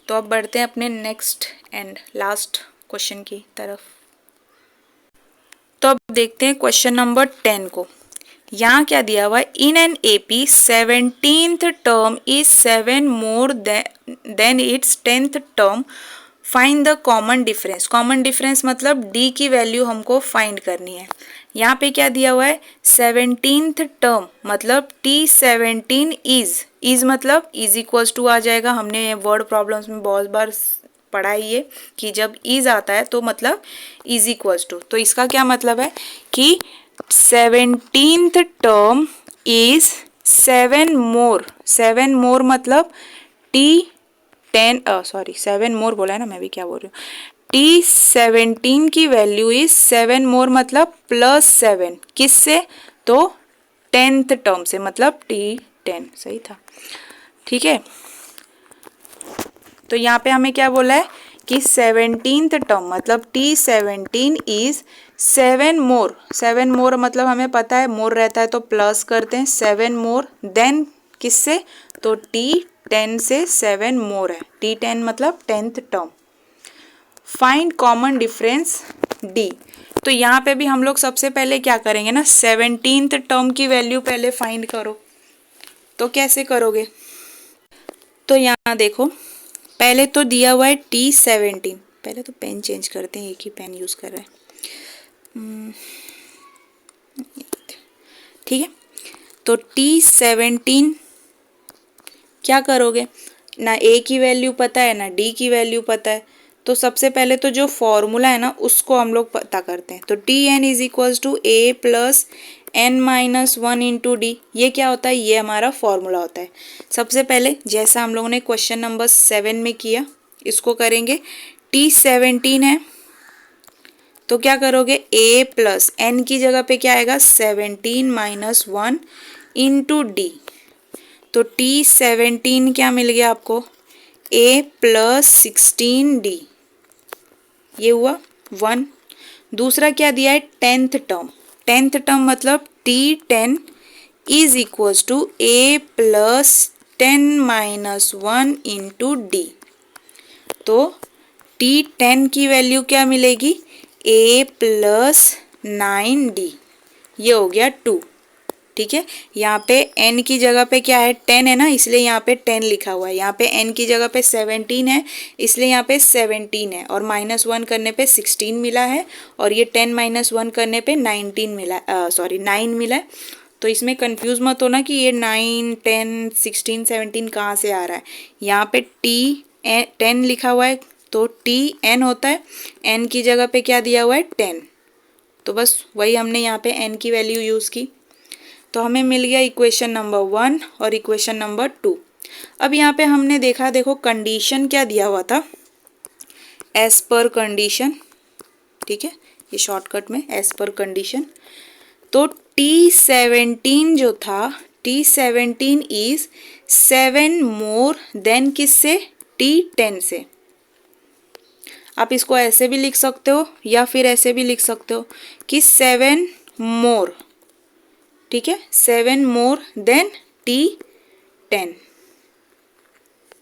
Speaker 1: तो अब बढ़ते हैं अपने नेक्स्ट एंड लास्ट क्वेश्चन की तरफ। तो अब देखते हैं क्वेश्चन नंबर 10 को। यहाँ क्या दिया हुआ है, in an AP 17th term is 7 more than its 10th term, find the common difference. Common difference मतलब d की वैल्यू हमको फाइंड करनी है। यहाँ पे क्या दिया हुआ है, 17th टर्म मतलब T17 इज मतलब इज इक्वल्स टू आ जाएगा। हमने वर्ड प्रॉब्लम्स में बहुत बार पढ़ा ही है कि जब इज आता है तो मतलब इज इक्वल्स टू। तो इसका क्या मतलब है कि 17th टर्म इज 7 मोर मतलब T7 मोर बोला है ना, मैं भी क्या बोल रही हूँ, T17 की वैल्यू इज 7 मोर मतलब +7, किससे, तो 10th टर्म से, मतलब T10, सही था। ठीक है, तो यहाँ पे हमें क्या बोला है कि 17th टर्म मतलब T17 इज 7 मोर मतलब हमें पता है मोर रहता है तो प्लस करते हैं, 7 मोर देन किससे, तो T10 से 7 मोर है, T10 मतलब 10th term. Find common difference D। तो यहाँ पे भी हम लोग सबसे पहले क्या करेंगे ना, 17th टर्म की वैल्यू पहले फाइंड करो। तो कैसे करोगे, तो यहाँ देखो पहले तो दिया हुआ है T17, पहले तो पेन चेंज करते हैं, एक ही पेन यूज़ कर रहे हैं। ठीक है, तो T17 क्या करोगे ना, A की वैल्यू पता है ना D की वैल्यू पता है, तो सबसे पहले तो जो फॉर्मूला है ना उसको हम लोग पता करते हैं। तो Tn is equals to A plus n minus 1 into D, ये क्या होता है, ये हमारा फॉर्मूला होता है। सबसे पहले जैसा हम लोगों ने क्वेश्चन नंबर 7 में किया, इसको करेंगे। T17 है तो क्या करोगे, a प्लस n की जगह पे क्या आएगा 17 माइनस 1 इंटू डी। तो t17 क्या मिल गया आपको, a प्लस 16d, ये हुआ 1। दूसरा क्या दिया है, 10th टर्म। 10th टर्म मतलब t10 is equals to a plus 10 minus 1 into D. तो t10 की वैल्यू क्या मिलेगी, a प्लस 9d, ये हो गया 2। ठीक है, यहाँ पे n की जगह पे क्या है 10 है ना, इसलिए यहाँ पे 10 लिखा हुआ है। यहाँ पे n की जगह पे 17 है, इसलिए यहाँ पे 17 है, और माइनस 1 करने पे 16 मिला है, और ये 10 माइनस 1 करने पे 19 मिला, 9 मिला है। तो इसमें कंफ्यूज मत होना कि ये 9, 10, 16, 17 कहाँ से आ रहा है। यहाँ पे t10 लिखा हुआ है, तो tn होता है, n की जगह पे क्या दिया हुआ है 10। तो बस वही हमने यहाँ पे n की वैल्यू यूज़ की। तो हमें मिल गया इक्वेशन नंबर 1 और इक्वेशन नंबर 2। अब यहाँ पे हमने देखा, देखो कंडीशन क्या दिया हुआ था, एज पर कंडीशन। ठीक है, ये शॉर्टकट में एज पर कंडीशन। तो t17 जो था, t17 इज 7 मोर देन किससे, t10 से। आप इसको ऐसे भी लिख सकते हो या फिर ऐसे भी लिख सकते हो कि 7 मोर, ठीक है, 7 मोर देन t10।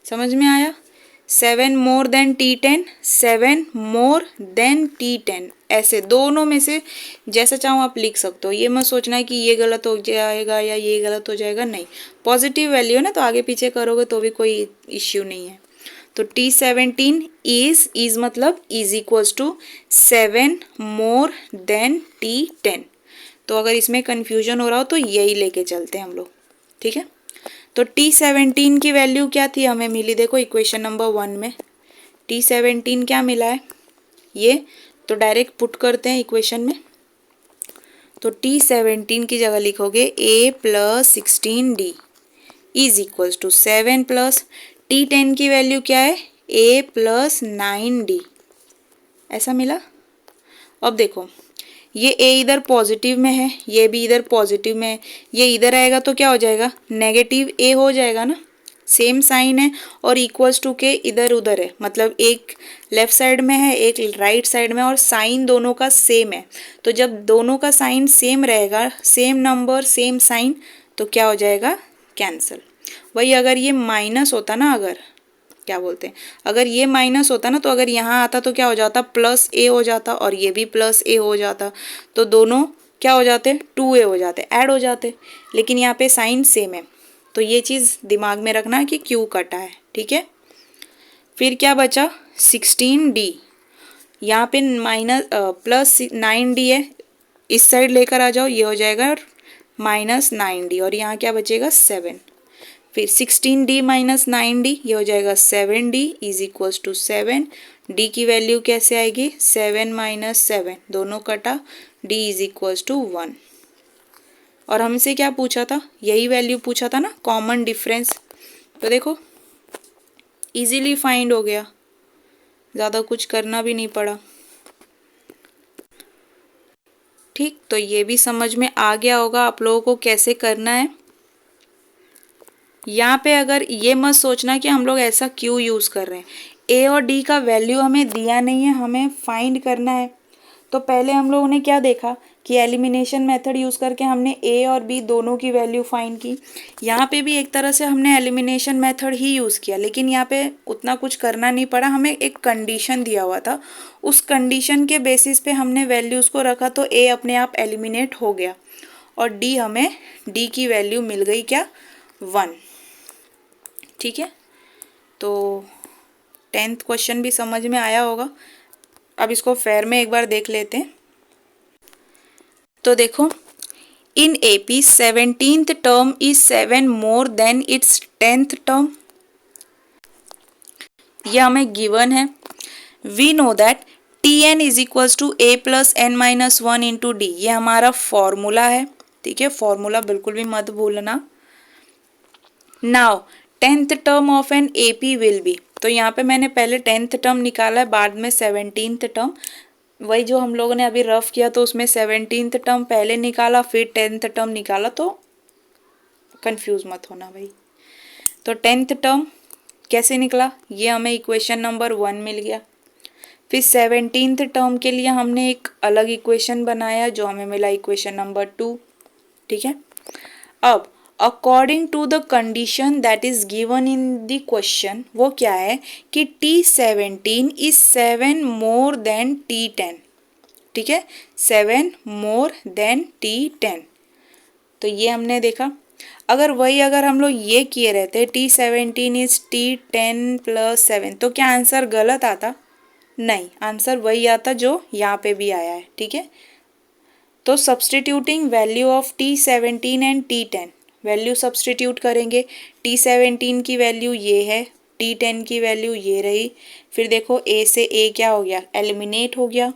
Speaker 1: समझ में आया, 7 more than t10, 7 more than t10, ऐसे दोनों में से जैसा चाहो आप लिख सकते हो। ये मत सोचना है कि ये गलत हो जाएगा या ये गलत हो जाएगा, नहीं, पॉजिटिव वैल्यू है ना, तो आगे पीछे करोगे तो भी कोई इश्यू नहीं है। तो t17 इज मतलब is equals to 7 more than t10। तो अगर इसमें कन्फ्यूजन हो रहा हो तो यही लेके चलते हैं हम लोग। ठीक है, तो t17 की वैल्यू क्या थी, हमें मिली, देखो इक्वेशन नंबर 1 में t17 क्या मिला है, ये तो डायरेक्ट पुट करते हैं इक्वेशन में। तो t17 की जगह लिखोगे a plus 16d is equals to 7 plus t10 की वैल्यू क्या है, a प्लस 9d, ऐसा मिला। अब देखो ये a इधर पॉजिटिव में है, ये भी इधर पॉजिटिव में है, ये इधर आएगा तो क्या हो जाएगा, नेगेटिव a हो जाएगा ना, सेम साइन है, और इक्वल्स टू के इधर उधर है, मतलब एक लेफ्ट साइड में है एक राइट साइड में, और साइन दोनों का सेम है। तो जब दोनों का साइन सेम रहेगा, सेम नंबर सेम साइन, तो क्या हो जाएगा, कैंसिल। वही अगर ये माइनस होता ना, अगर क्या बोलते हैं, अगर ये माइनस होता ना, तो अगर यहाँ आता तो क्या हो जाता, प्लस a हो जाता, और ये भी प्लस a हो जाता, तो दोनों क्या हो जाते, 2a हो जाते, ऐड हो जाते। लेकिन यहाँ पे साइन सेम है, तो ये चीज़ दिमाग में रखना कि क्यों कटा है। ठीक है, फिर क्या बचा 16d, यहाँ पे माइनस प्लस 9d है, इस साइड लेकर आ जाओ, ये हो जाएगा माइनस 9d, और यहाँ क्या बचेगा 7। फिर 16d माइनस 9d, ये हो जाएगा 7d is equals to 7। d की वैल्यू कैसे आएगी, 7 माइनस 7, दोनों कटा, d इज इक्वल्स टू 1। और हमसे क्या पूछा था, यही वैल्यू पूछा था ना, कॉमन डिफरेंस। तो देखो इजीली फाइंड हो गया, ज़्यादा कुछ करना भी नहीं पड़ा। ठीक, तो ये भी समझ में आ गया होगा आप लोगों को कैसे करना है। यहाँ पे अगर ये मत सोचना कि हम लोग ऐसा क्यों यूज़ कर रहे हैं, a और d का वैल्यू हमें दिया नहीं है, हमें फाइंड करना है। तो पहले हम लोगों ने क्या देखा कि एलिमिनेशन मेथड यूज़ करके हमने a और b दोनों की वैल्यू फाइंड की। यहाँ पे भी एक तरह से हमने एलिमिनेशन मेथड ही यूज़ किया, लेकिन यहाँ पे उतना कुछ करना नहीं पड़ा, हमें एक कंडीशन दिया हुआ था, उस कंडीशन के बेसिस पे हमने वैल्यूज़ को रखा, तो a अपने आप एलिमिनेट हो गया, और d हमें d की वैल्यू मिल गई क्या, 1। ठीक है, तो 10th क्वेश्चन भी समझ में आया होगा। अब इसको फेयर में एक बार देख लेते हैं। तो देखो, in AP 17th term is 7 more than its 10th term, यह हमें गिवन है। We know that Tn is equals to a plus n minus 1 into D, ये हमारा फॉर्मूला है। ठीक है, फॉर्मूला बिल्कुल भी मत भूलना। Now 10th term of an AP will be, तो यहाँ पे मैंने पहले 10th टर्म निकाला है, बाद में 17th टर्म। वही जो हम लोगों ने अभी रफ किया, तो उसमें 17th टर्म पहले निकाला फिर 10th टर्म निकाला, तो कंफ्यूज मत होना भाई। तो 10th टर्म कैसे निकला, ये हमें इक्वेशन नंबर 1 मिल गया। फिर 17th टर्म के लिए हमने एक अलग इक्वेशन बनाया जो हमें मिला इक्वेशन नंबर 2, ठीक है। अब according to the condition that is given in the question, वो क्या है कि T17 is 7 more than T10, ठीक है, 7 मोर देन T10। तो ये हमने देखा। अगर हम लोग ये किए रहते T17 इज T10 + 7, तो क्या आंसर गलत आता? नहीं, आंसर वही आता जो यहाँ पे भी आया है, ठीक है। तो substituting value of T17 and T10, value substitute करेंगे। T17 की वैल्यू ये है, T10 की वैल्यू ये रही। फिर देखो A से A क्या हो गया, एलिमिनेट हो गया।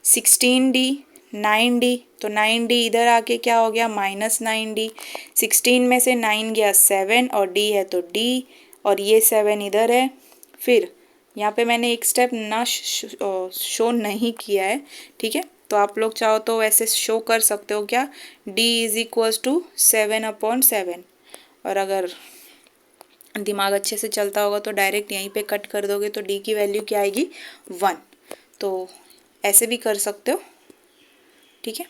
Speaker 1: 16D 9D, तो 9D इधर आके क्या हो गया, -9D। 16 में से 9 गया 7 और D है तो D, और ये 7 इधर है। फिर यहाँ पे मैंने एक स्टेप ना शो नहीं किया है, ठीक है, तो आप लोग चाहो तो वैसे शो कर सकते हो क्या, D = 7/7। और अगर दिमाग अच्छे से चलता होगा तो डायरेक्ट यहीं पे कट कर दोगे, तो D की वैल्यू क्या आएगी, 1। तो ऐसे भी कर सकते हो, ठीक है।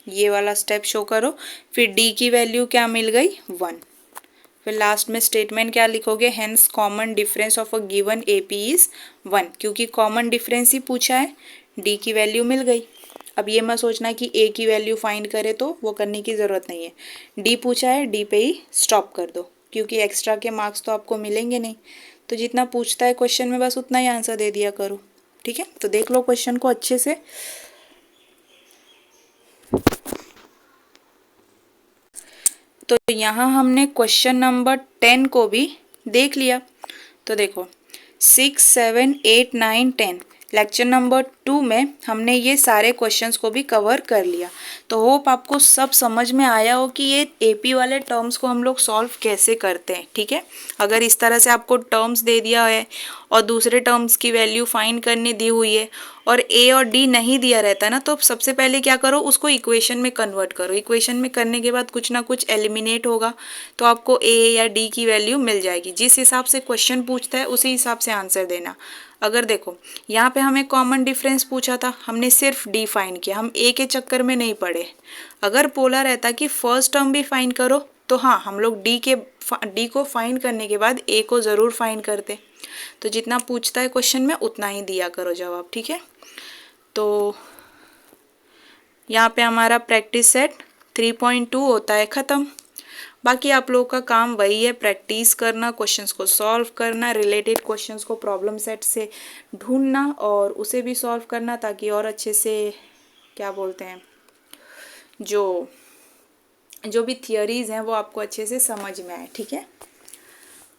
Speaker 1: ये वाला स्टेप शो करो, फिर D की वैल्यू क्या मिल गई, 1। फिर लास्ट में स्टेटमेंट क्या लिखोगे, hence common difference of a given AP is 1, क्योंकि कॉमन डिफरेंस ही पूछा है, D की वैल्यू मिल गई। अब ये मत सोचना कि A की वैल्यू फाइंड करे, तो वो करने की ज़रूरत नहीं है। D पूछा है, D पे ही स्टॉप कर दो, क्योंकि एक्स्ट्रा के मार्क्स तो आपको मिलेंगे नहीं। तो जितना पूछता है क्वेश्चन में बस उतना ही आंसर दे दिया करो, ठीक है। तो देख लो क्वेश्चन को अच्छे से। तो यहाँ हमने क्वेश्चन नंबर 10 को भी देख लिया। तो देखो 6, 7, 8, 9, 10 लेक्चर नंबर 2 में हमने ये सारे क्वेश्चंस को भी कवर कर लिया। तो होप आपको सब समझ में आया हो कि ये AP वाले टर्म्स को हम लोग सॉल्व कैसे करते हैं, ठीक है। अगर इस तरह से आपको टर्म्स दे दिया है और दूसरे टर्म्स की वैल्यू फाइंड करने दी हुई है और A और D नहीं दिया रहता ना, तो सबसे पहले क्या करो, उसको इक्वेशन में कन्वर्ट करो। इक्वेशन में करने के बाद कुछ ना कुछ एलिमिनेट होगा, तो आपको A या D की वैल्यू मिल जाएगी। जिस हिसाब से क्वेश्चन पूछता है उसी हिसाब से आंसर देना। अगर देखो यहाँ पे हमें कॉमन डिफरेंस पूछा था, हमने सिर्फ D फाइंड किया, हम A के चक्कर में नहीं पड़े। अगर बोला रहता कि फर्स्ट टर्म भी फाइंड करो, तो हाँ हम लोग D को फाइंड करने के बाद A को ज़रूर फाइंड करते। तो जितना पूछता है क्वेश्चन में उतना ही दिया करो जवाब, ठीक है। तो यहाँ पे हमारा प्रैक्टिस सेट 3.2 होता है ख़त्म। बाकी आप लोगों का काम वही है, प्रैक्टिस करना, क्वेश्चंस को सॉल्व करना, रिलेटेड क्वेश्चंस को प्रॉब्लम सेट से ढूंढना और उसे भी सॉल्व करना, ताकि और अच्छे से क्या बोलते हैं, जो भी थियरीज़ हैं वो आपको अच्छे से समझ में आए, ठीक है।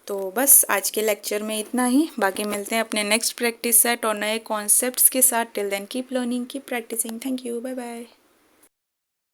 Speaker 1: तो बस आज के लेक्चर में इतना ही। बाकी मिलते हैं अपने नेक्स्ट प्रैक्टिस सेट और नए कॉन्सेप्ट्स के साथ। Till then keep learning, keep practising. Thank you, bye bye.